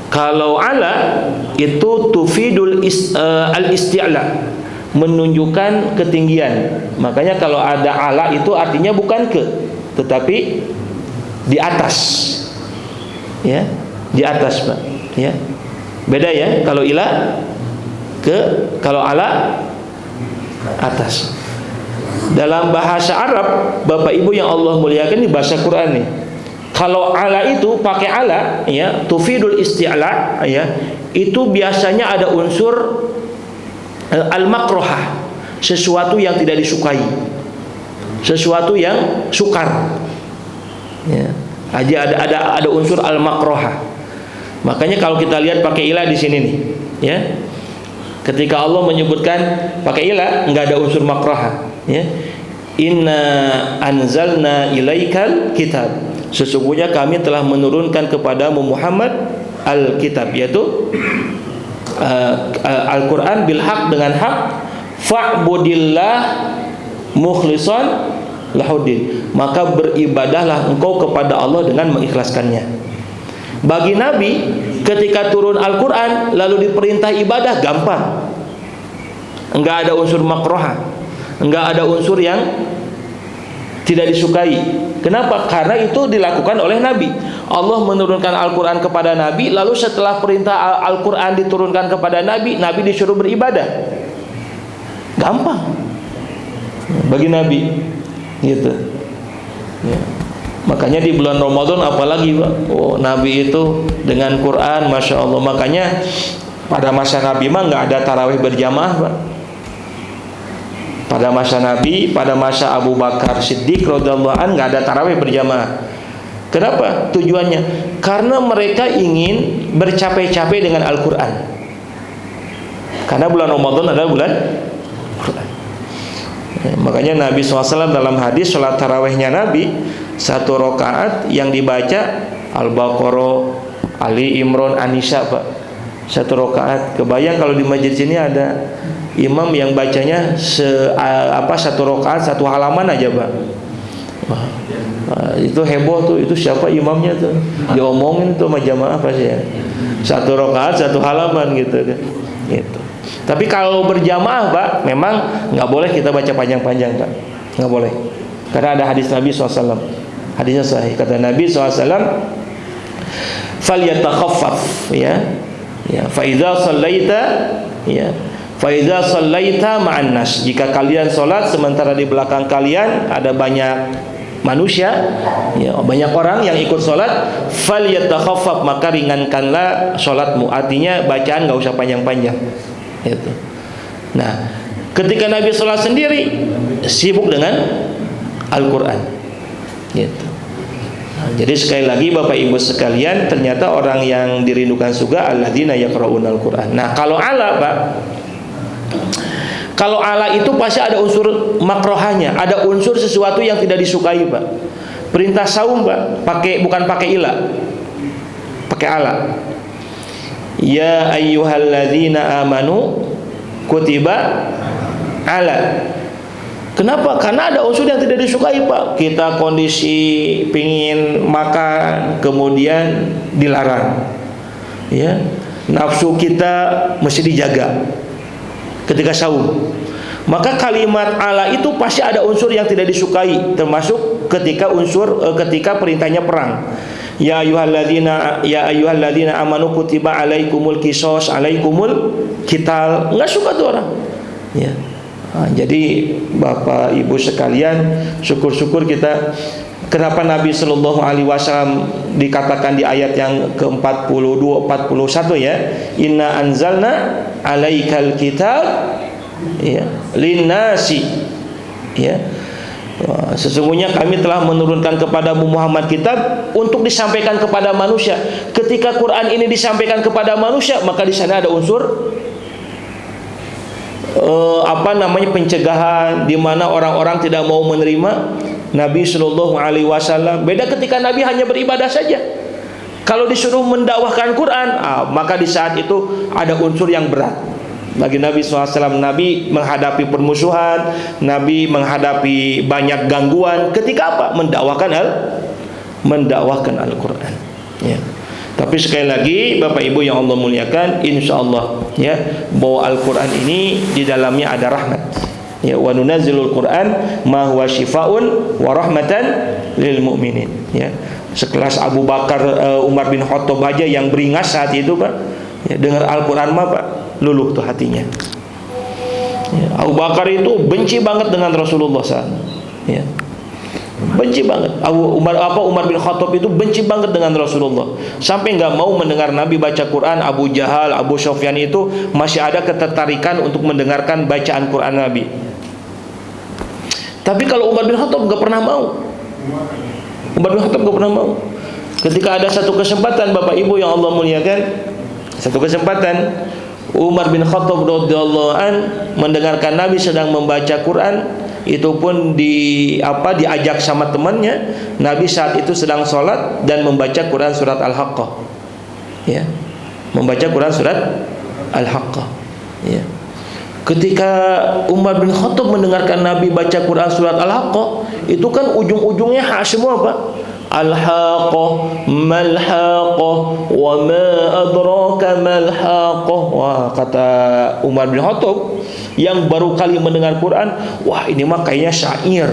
Kalau ala itu tufidul al-isti'la, menunjukkan ketinggian. Makanya kalau ada ala itu artinya bukan ke, tetapi di atas ya, di atas Pak ya. Beda ya, kalau ila ke, kalau ala atas. Dalam bahasa Arab Bapak Ibu yang Allah muliakan, di bahasa Quran nih, kalau ala itu pakai ala ya, tufidul isti'la ya, itu biasanya ada unsur al-makrohah, sesuatu yang tidak disukai, sesuatu yang sukar ya. Ada unsur al-makrohah. Makanya kalau kita lihat pakai ila di sini nih ya, ketika Allah menyebutkan pakai ila, enggak ada unsur makrohah ya. Inna anzalna ilaikal kitab, sesungguhnya kami telah menurunkan kepadamu Muhammad al-kitab, yaitu Al-Quran bil haq, dengan hak. Fa'budillah mukhlishan lahuddin, maka beribadahlah engkau kepada Allah dengan mengikhlaskannya. Bagi Nabi ketika turun Al-Quran lalu diperintah ibadah, gampang, enggak ada unsur makroha, enggak ada unsur yang tidak disukai. Kenapa? Karena itu dilakukan oleh Nabi. Allah menurunkan Al-Quran kepada Nabi, lalu setelah perintah Al-Quran diturunkan kepada Nabi, Nabi disuruh beribadah. Gampang bagi Nabi gitu ya. Makanya di bulan Ramadan apalagi Pak, Nabi itu dengan Quran, Masya Allah. Makanya pada masa Nabi mah nggak ada tarawih berjamaah Pak. Pada masa Nabi, pada masa Abu Bakar Siddiq radhiyallahu anhu nggak ada tarawih berjamaah. Kenapa? Tujuannya karena mereka ingin bercapek-capek dengan Al-Quran. Karena bulan Ramadan adalah bulan Quran. Makanya Nabi SAW dalam hadis sholat tarawihnya Nabi, 1 rakaat yang dibaca Al-Baqarah, Ali Imran, An-Nisa, Pak. 1 rakaat. Kebayang kalau di masjid sini ada imam yang bacanya 1 rakaat 1 halaman aja, Pak. Wah, itu heboh tuh, itu siapa imamnya tuh? Diomongin tuh sama jamaah pasti ya. 1 rakaat 1 halaman gitu kan. Gitu. Tapi kalau berjamaah, Pak, memang nggak boleh kita baca panjang-panjang, Pak. Nggak boleh. Karena ada hadis Nabi SAW. Hadisnya sahih. Kata Nabi SAW, "Falyatakhafaf," ya. Ya, fa idza shallaita, ya. Fa idza shallaita ma'an nas. Jika kalian salat sementara di belakang kalian ada banyak manusia, ya, banyak orang yang ikut salat, falyatakhafaf, maka ringankanlah salatmu. Artinya bacaan nggak usah panjang-panjang. Itu. Nah, ketika Nabi sholat sendiri sibuk dengan Al-Quran. Gitu. Nah, jadi sekali lagi Bapak Ibu sekalian, ternyata orang yang dirindukan surga alladzina yaqra'unal Quran. Nah, kalau ala, Pak, kalau ala itu pasti ada unsur makrohanya, ada unsur sesuatu yang tidak disukai, Pak. Perintah saum, Pak, bukan pakai ila, pakai ala. Ya ayyuhalladzina amanu kutiba ala. Kenapa? Karena ada unsur yang tidak disukai, Pak. Kita kondisi pingin makan, kemudian dilarang, ya. Nafsu kita mesti dijaga ketika saum. Maka kalimat ala itu pasti ada unsur yang tidak disukai, termasuk ketika ketika perintahnya perang. Ya ayyuhalladzina amanu kutiba alaikumul qisas alaikumul qital. Enggak suka tuh orang. Ya. Nah, jadi Bapak Ibu sekalian, syukur-syukur kita. Kenapa Nabi Shallallahu Alaihi Wasallam dikatakan di ayat yang ke-42 41 ya, Inna anzalna alaikal kitab, ya, linnasi, ya. Sesungguhnya kami telah menurunkan kepadamu Muhammad kitab untuk disampaikan kepada manusia. Ketika Quran ini disampaikan kepada manusia, maka di sana ada unsur pencegahan, di mana orang-orang tidak mau menerima Nabi Shallallahu Alaihi Wasallam. Beda ketika Nabi hanya beribadah saja. Kalau disuruh mendakwahkan Quran, maka di saat itu ada unsur yang berat bagi Nabi SAW. Nabi menghadapi permusuhan, Nabi menghadapi banyak gangguan. Ketika apa? Mendakwahkan Al-Quran, ya. Tapi sekali lagi Bapak Ibu yang Allah muliakan, insya Allah, ya, bahwa Al-Quran ini di dalamnya ada rahmat, ya. Wa nunazzilul Quran ma huwa syifaun wa rahmatan lil mu'minin, ya. Sekelas Abu Bakar, Umar bin Khattab aja yang beringas saat itu, Pak, ya, dengar Al-Quran mah, Pak, luluh tuh hatinya, ya. Abu Bakar itu benci banget dengan Rasulullah SAW, ya. Benci banget. Umar bin Khattab itu benci banget dengan Rasulullah, sampai nggak mau mendengar Nabi baca Quran. Abu Jahal, Abu Sufyan itu masih ada ketertarikan untuk mendengarkan bacaan Quran Nabi. Tapi kalau Umar bin Khattab nggak pernah mau. Umar bin Khattab nggak pernah mau. Ketika ada satu kesempatan, Bapak Ibu yang Allah muliakan, satu kesempatan Umar bin Khattab radhiyallahu an mendengarkan Nabi sedang membaca Quran. Itu pun diajak sama temannya. Nabi saat itu sedang sholat dan membaca Quran surat Al-Haqqah, ya, membaca Quran surat Al-Haqqah, ya. Ketika Umar bin Khattab mendengarkan Nabi baca Quran surat Al-Haqqah, itu kan ujung-ujungnya hak semua, Pak. Al-Haqqah mal-Haqqah wa ma adraka mal-Haqqah. Wah, kata Umar bin Khattab yang baru kali mendengar Quran, wah ini mah kayaknya syair.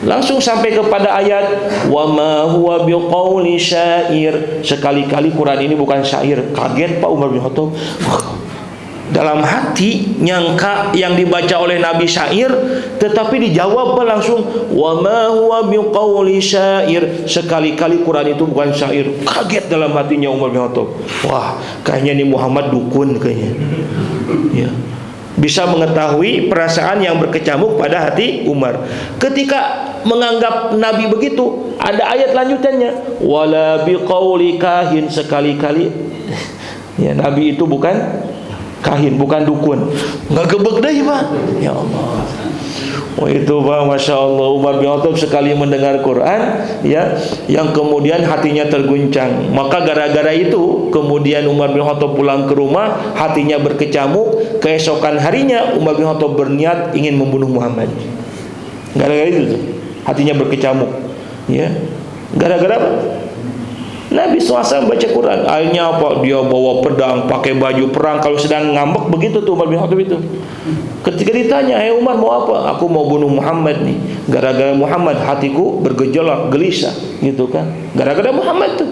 Langsung sampai kepada ayat wa ma huwa biqauli syair. Sekali-kali Quran ini bukan syair. Kaget Pak Umar bin Khattab. Dalam hati nyangka yang dibaca oleh Nabi syair, tetapi dijawab langsung wa ma huwa biqauli syair. Sekali-kali Quran itu bukan syair. Kaget dalam hatinya Umar bin Khattab. Wah, kayaknya ini Muhammad dukun kayaknya. Ya. Bisa mengetahui perasaan yang berkecamuk pada hati Umar. Ketika menganggap Nabi begitu, ada ayat lanjutannya, wala biqauli kahin. Sekali-kali ya, Nabi itu bukan kahin, bukan dukun. Nggak gebek deh Pak. Ya Allah. Oh itu Pak, Masya Allah, Umar bin Khattab sekali mendengar Quran, ya, yang kemudian hatinya terguncang. Maka gara-gara itu kemudian Umar bin Khattab pulang ke rumah, hatinya berkecamuk. Keesokan harinya Umar bin Khattab berniat ingin membunuh Muhammad. Gara-gara itu tuh, hatinya berkecamuk, ya. Gara-gara apa? Nabi SAW baca Quran. Akhirnya apa? Dia bawa pedang, pakai baju perang. Kalau sedang ngambek begitu tuh Umar bin Khattab itu. Ketika ditanya, "Hai Umar, mau apa?" "Aku mau bunuh Muhammad nih. Gara-gara Muhammad hatiku bergejolak, gelisah." Gitu kan. Gara-gara Muhammad tuh.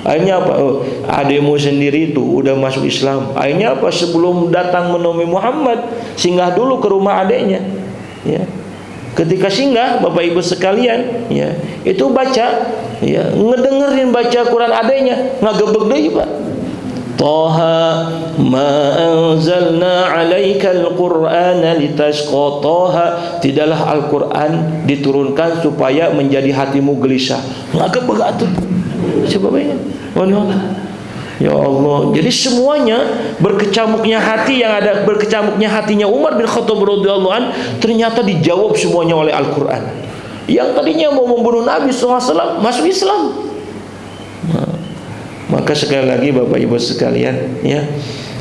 Akhirnya apa? Oh, ademu sendiri itu udah masuk Islam. Akhirnya apa? Sebelum datang menemui Muhammad, singgah dulu ke rumah adeknya. Ya. Ketika singgah, Bapak Ibu sekalian, ya, itu baca, ya, ngedengerin baca Quran adanya, ngagebek deh Pak. Toha ma anzalna 'alaikal qur'ana litashqa. Toha, tidaklah Al-Qur'an diturunkan supaya menjadi hatimu gelisah. Ngagebek atuh. Sebabnya, ya Allah. Jadi semuanya berkecamuknya hati yang ada, berkecamuknya hatinya Umar bin Khattab radhiyallahu an ternyata dijawab semuanya oleh Al-Qur'an. Yang tadinya mau membunuh Nabi SAW masuk Islam. Nah, maka sekali lagi Bapak Ibu sekalian, ya,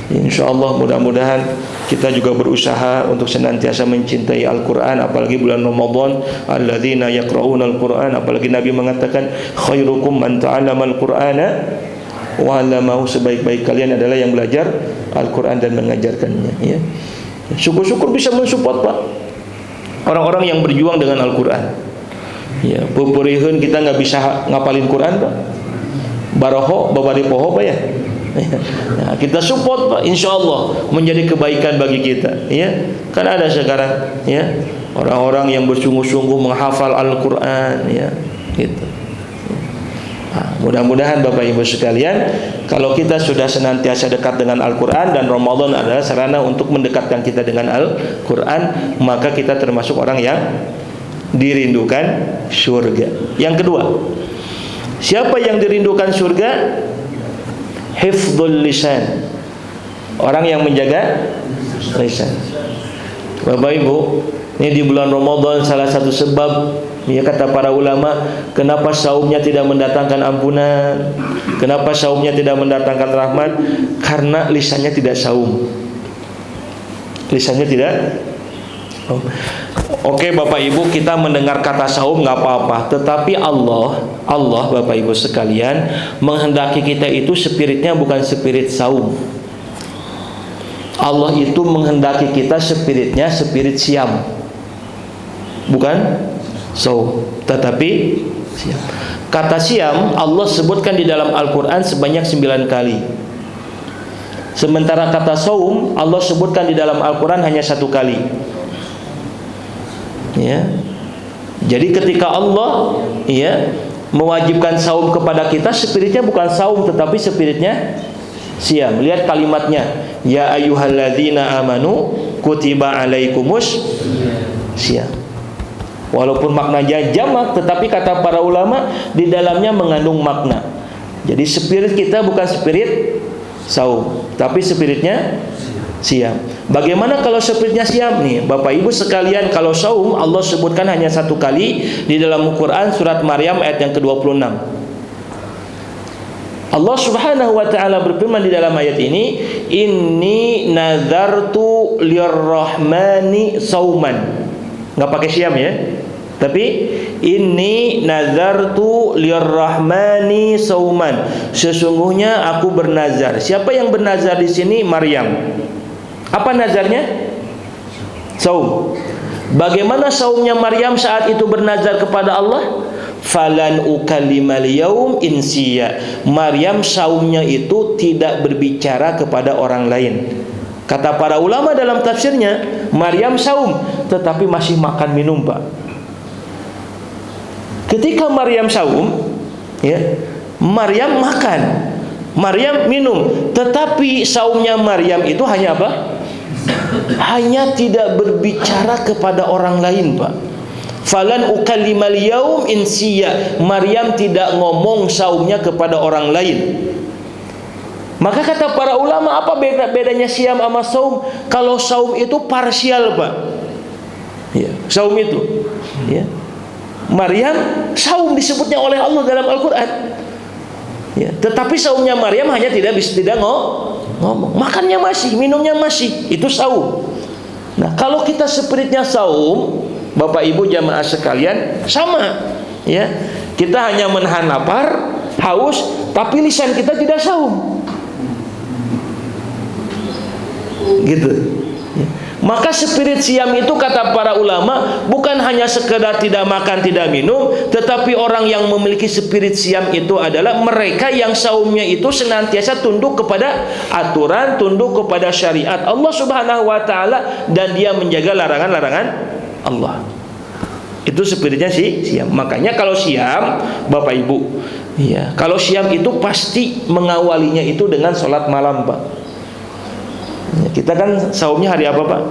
insyaallah mudah-mudahan kita juga berusaha untuk senantiasa mencintai Al-Qur'an, apalagi bulan Ramadan, alladzina yaqra'una al-Qur'an, apalagi Nabi mengatakan khairukum man ta'allama al-Qur'ana wa 'allamahu, sebaik-baik kalian adalah yang belajar Al-Qur'an dan mengajarkannya, ya. Syukur-syukur bisa mensupport Pak orang-orang yang berjuang dengan Al-Qur'an. Ya, pupurihun kita nggak bisa ngapalin Quran Pak. Baroho babari poho Pak ya. Nah, kita support Pak, insyaallah menjadi kebaikan bagi kita, ya. Kan ada sekarang, ya, orang-orang yang bersungguh-sungguh menghafal Al-Qur'an, ya, gitu. Nah, mudah-mudahan Bapak Ibu sekalian, kalau kita sudah senantiasa dekat dengan Al-Quran, dan Ramadan adalah sarana untuk mendekatkan kita dengan Al-Quran, maka kita termasuk orang yang dirindukan surga. Yang kedua, siapa yang dirindukan surga? Hifdzul lisan, orang yang menjaga lisan. Bapak Ibu, ini di bulan Ramadan salah satu sebab, ya, kata para ulama, kenapa saumnya tidak mendatangkan ampunan, kenapa saumnya tidak mendatangkan rahmat? Karena lisannya tidak saum. Lisannya tidak. Oke Bapak Ibu, kita mendengar kata saum nggak apa-apa, tetapi Allah Bapak Ibu sekalian menghendaki kita itu spiritnya bukan spirit saum. Allah itu menghendaki kita spiritnya spirit siam, bukan saum, tetapi siam. Kata siam Allah sebutkan di dalam Al-Quran sebanyak 9 kali. Sementara kata saum Allah sebutkan di dalam Al-Quran hanya 1 kali. Ya. Jadi ketika Allah, ya, mewajibkan saum kepada kita, spiritnya bukan saum tetapi spiritnya siam. Lihat kalimatnya, ya ayyuhalladzina amanu kutiba alaikumus siam. Walaupun maknanya jamak, tetapi kata para ulama di dalamnya mengandung makna. Jadi spirit kita bukan spirit saum, tapi spiritnya siam. Bagaimana kalau spiritnya siam nih Bapak Ibu sekalian? Kalau saum Allah sebutkan hanya 1 kali di dalam Quran, surat Maryam ayat yang ke-26. Allah Subhanahu wa taala berfirman di dalam ayat ini, inni nazartu lirrahmani sauman. Nggak pakai siam ya, tapi inni nazartu lirrahmani sauman. Sesungguhnya aku bernazar. Siapa yang bernazar di sini? Maryam. Apa nazarnya? Saum. Bagaimana saumnya Maryam saat itu bernazar kepada Allah? Falan ukallimal yaum insiya. Maryam saumnya itu tidak berbicara kepada orang lain. Kata para ulama dalam tafsirnya, Maryam saum tetapi masih makan minum Pak. Ketika Maryam saum, ya, Maryam makan, Maryam minum, tetapi saumnya Maryam itu hanya apa? Hanya tidak berbicara kepada orang lain Pak. Falan ukallimal yaum insiya. Maryam tidak ngomong saumnya kepada orang lain. Maka kata para ulama, apa bedanya siam sama saum? Kalau saum itu parsial, Pak. Ya, saum itu. Ya. Maryam saum disebutnya oleh Allah dalam Al-Quran. Ya, tetapi saumnya Maryam hanya tidak ngomong. Makannya masih, minumnya masih. Itu saum. Nah, kalau kita spiritnya saum, Bapak Ibu jamaah sekalian, sama. Ya, kita hanya menahan lapar, haus, tapi lisan kita tidak saum. Gitu. Maka spirit siam itu kata para ulama bukan hanya sekedar tidak makan tidak minum, tetapi orang yang memiliki spirit siam itu adalah mereka yang saumnya itu senantiasa tunduk kepada aturan, tunduk kepada syariat Allah Subhanahu wa taala, dan dia menjaga larangan-larangan Allah. Itu spiritnya siam. Makanya kalau siam, Bapak Ibu, ya, kalau siam itu pasti mengawalinya itu dengan sholat malam, Pak. Ya, kita kan saumnya hari apa, Pak?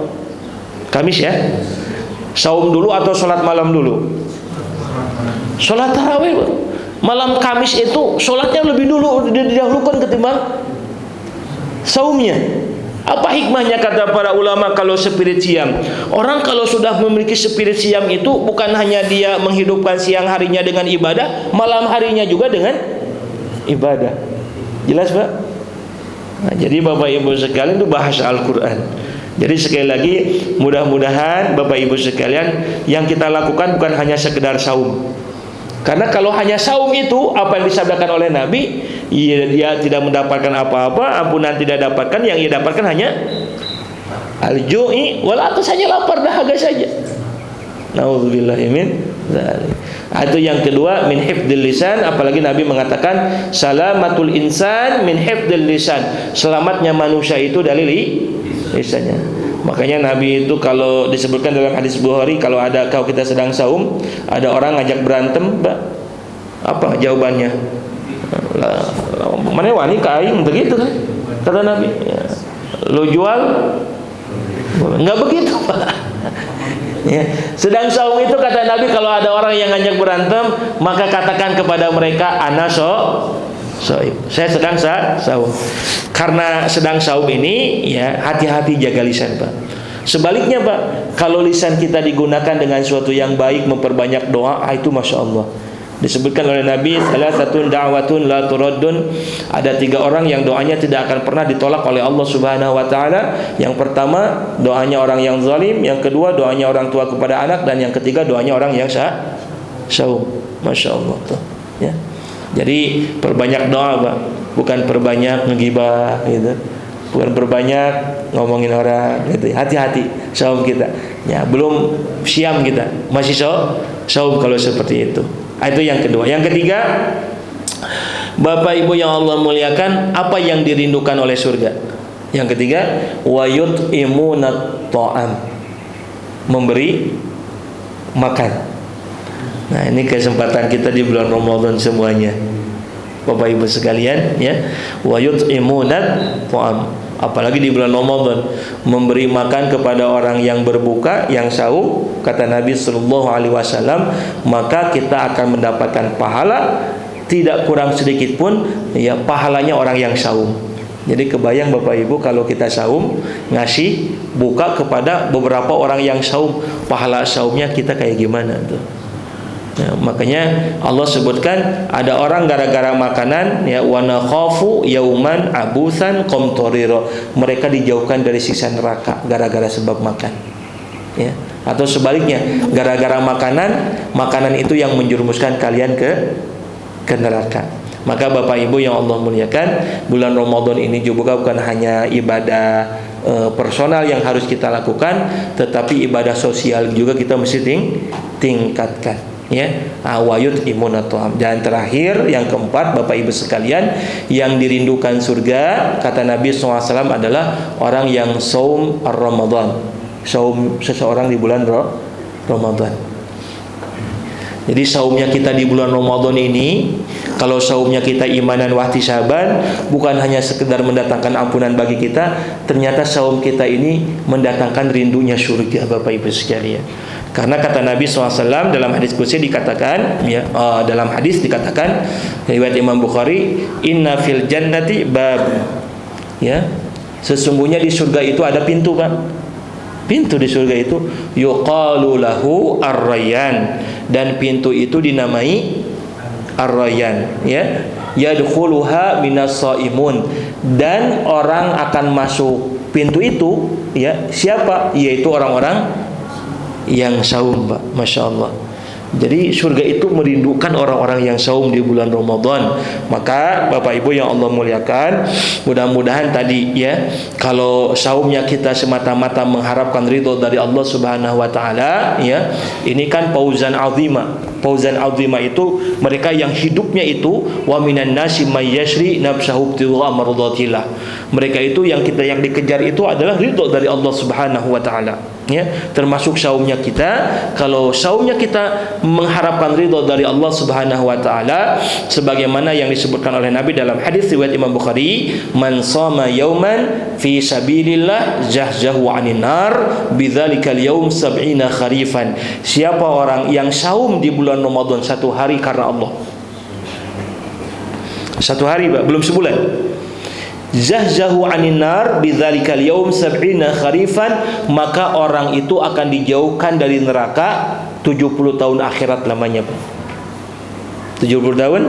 Kamis ya. Saum dulu atau sholat malam dulu? Sholat tarawih, Pak. Malam Kamis itu sholatnya lebih dulu didahulukan ketimbang saumnya. Apa hikmahnya kata para ulama kalau spirit siam? Orang kalau sudah memiliki spirit siam itu bukan hanya dia menghidupkan siang harinya dengan ibadah, malam harinya juga dengan ibadah. Jelas, Pak? Nah, jadi Bapak Ibu sekalian itu bahasa Al-Quran. Jadi sekali lagi, mudah-mudahan Bapak Ibu sekalian yang kita lakukan bukan hanya sekedar saum. Karena kalau hanya saum itu apa yang disabdakan oleh Nabi, dia tidak mendapatkan apa-apa, ampunan tidak dapatkan, yang ia dapatkan hanya al-ju'i wal atas, hanya lapar dahaga saja. Nauzubillahi min dzalik. Itu yang kedua, min hifdzil lisan. Apalagi Nabi mengatakan salamatul insan min hifdzil lisan, selamatnya manusia itu dari lisannya. Makanya Nabi itu kalau disebutkan dalam hadis Bukhari, kalau kita sedang saum, ada orang ngajak berantem, Mbak, apa jawabannya? Mana wani kain begitu kan? Kata Nabi, ya, lo jual? Enggak begitu, Pak. Ya. Sedang saum itu kata Nabi, kalau ada orang yang ngajak berantem, maka katakan kepada mereka, ana soib, saya sedang saum. Karena sedang saum ini, ya, hati-hati jaga lisan, Pak. Sebaliknya, Pak, kalau lisan kita digunakan dengan suatu yang baik, memperbanyak doa, itu Masya Allah. Disebutkan oleh Nabi, salasatun da'watun la turaddun. Ada 3 orang yang doanya tidak akan pernah ditolak oleh Allah Subhanahu wa taala. Yang pertama, doanya orang yang zalim, yang kedua doanya orang tua kepada anak, dan yang ketiga doanya orang yang saum. Masya Allah tuh, ya. Jadi perbanyak doa, Pak. Bukan perbanyak ngegibah gitu. Bukan perbanyak ngomongin orang gitu. Hati-hati saum kita. Ya, belum siam kita, masih saum kalau seperti itu. Itu yang kedua. Yang ketiga, Bapak Ibu yang Allah muliakan, apa yang dirindukan oleh surga? Yang ketiga, wa yut'imunat ta'am, memberi makan. Nah, ini kesempatan kita di bulan Ramadan semuanya, Bapak Ibu sekalian, ya. Wa yut'imunat ta'am. Apalagi di bulan Ramadan, memberi makan kepada orang yang berbuka, yang saum, kata Nabi sallallahu alaihi wasallam, maka kita akan mendapatkan pahala tidak kurang sedikit pun, ya, pahalanya orang yang saum. Jadi kebayang Bapak Ibu kalau kita saum, ngasih buka kepada beberapa orang yang saum, pahala saumnya kita kayak gimana tuh. Ya, makanya Allah sebutkan ada orang gara-gara makanan, ya, wa nakhafu yauman abusan qamtarira, mereka dijauhkan dari siksa neraka gara-gara sebab makan, ya. Atau sebaliknya, gara-gara makanan itu yang menjerumuskan kalian ke neraka. Maka Bapak Ibu yang Allah muliakan, bulan Ramadan ini juga bukan hanya ibadah personal yang harus kita lakukan, tetapi ibadah sosial juga kita mesti tingkatkan. Ya, awayut imunatuham. Dan terakhir, yang keempat, Bapak Ibu sekalian, yang dirindukan surga, kata Nabi SAW, adalah orang yang saum ar-Ramadan, saum seseorang di bulan Ramadan. Jadi saumnya kita di bulan Ramadan ini, kalau saumnya kita imanan wahtisaban, bukan hanya sekedar mendatangkan ampunan bagi kita, ternyata saum kita ini mendatangkan rindunya surga, Bapak Ibu sekalian. Karena kata Nabi SAW dalam hadis qudsi dikatakan, ya, dalam hadis dikatakan riwayat Imam Bukhari, inna fil jannati bab Ya, sesungguhnya di surga itu ada pintu, Pak. Pintu di surga itu yuqalu lahu ar-rayyan, dan pintu itu dinamai ar-rayyan, ya. Yadkhuluha minas shaimun, dan orang akan masuk pintu itu, ya, siapa? Yaitu orang-orang yang saum, Pak. Masya Allah. Jadi surga itu merindukan orang-orang yang saum di bulan Ramadan. Maka Bapak Ibu yang Allah muliakan, mudah-mudahan tadi, ya, kalau saumnya kita semata-mata mengharapkan ridho dari Allah Subhanahu wa taala, ya, ini kan fauzan azima. Fauzan azima itu mereka yang hidupnya itu wa minan nasi may yashri nafsahu ibtigha mardatillah. Mereka itu yang dikejar itu adalah ridho dari Allah Subhanahu wa taala. Ya, termasuk saumnya kita. Kalau saumnya kita mengharapkan ridho dari Allah Subhanahu wa taala, sebagaimana yang disebutkan oleh Nabi dalam hadis riwayat Imam Bukhari, man shoma yauman fi sabilillah zahzahu 'anin nar bidzalikal yaum 70 kharifan. Siapa orang yang saum di bulan Ramadan satu hari karena Allah, satu hari, Pak, belum sebulan, zahzahu 'anin nar bidzalikal yaum 70 kharifan, maka orang itu akan dijauhkan dari neraka 70 tahun akhirat lamanya, Pak. 70 tahun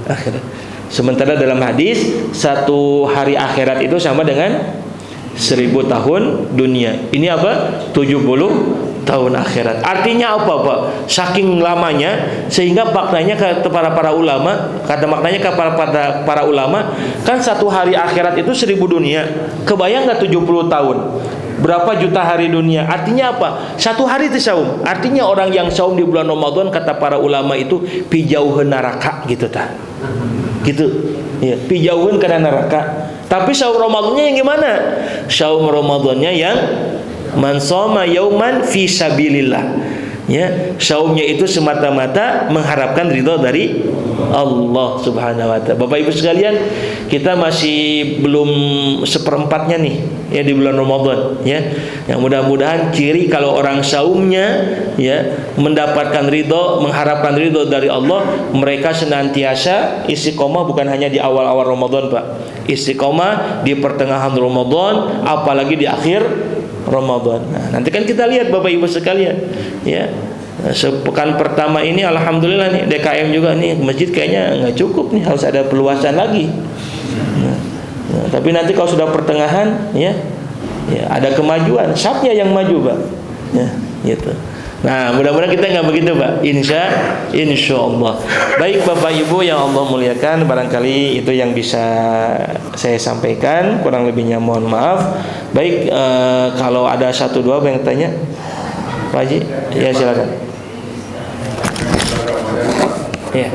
akhirat. Sementara dalam hadis satu hari akhirat itu sama dengan 1000 tahun dunia. Ini apa? 70 tahun akhirat. Artinya apa, Pak? Saking lamanya sehingga maknanya kata para ulama, para ulama, kan satu hari akhirat itu 1000 dunia. Kebayang nggak 70 tahun? Berapa juta hari dunia? Artinya apa? Satu hari itu saum. Artinya orang yang saum di bulan Ramadan, kata para ulama itu pijauheun neraka, gitu ta. Gitu. Ya, pijauheun karena neraka. Tapi saum Ramadannya yang gimana? Saum Ramadannya yang man shoma yauman fi sabilillah. Ya, saumnya itu semata-mata mengharapkan ridho dari Allah Subhanahu wa taala. Bapak Ibu sekalian, kita masih belum seperempatnya nih, ya, di bulan Ramadan, ya. Yang mudah-mudahan ciri kalau orang saumnya, ya, mendapatkan ridho, mengharapkan ridho dari Allah, mereka senantiasa istiqomah bukan hanya di awal-awal Ramadan, Pak. Istiqomah di pertengahan Ramadan, apalagi di akhir Ramadan. Nah, nanti kan kita lihat Bapak Ibu sekalian, ya. Sepekan pertama ini alhamdulillah nih DKM juga nih, masjid kayaknya nggak cukup nih, harus ada perluasan lagi. Nah, tapi nanti kalau sudah pertengahan, ya, ada kemajuan, sapnya yang maju, Pak. Ya, gitu. Nah, mudah-mudahan kita nggak begitu, Pak. Insya Allah. Baik Bapak Ibu yang Allah muliakan, barangkali itu yang bisa saya sampaikan, kurang lebihnya mohon maaf. Baik, kalau ada satu dua yang tanya, Pak Haji, ya silakan. Ya.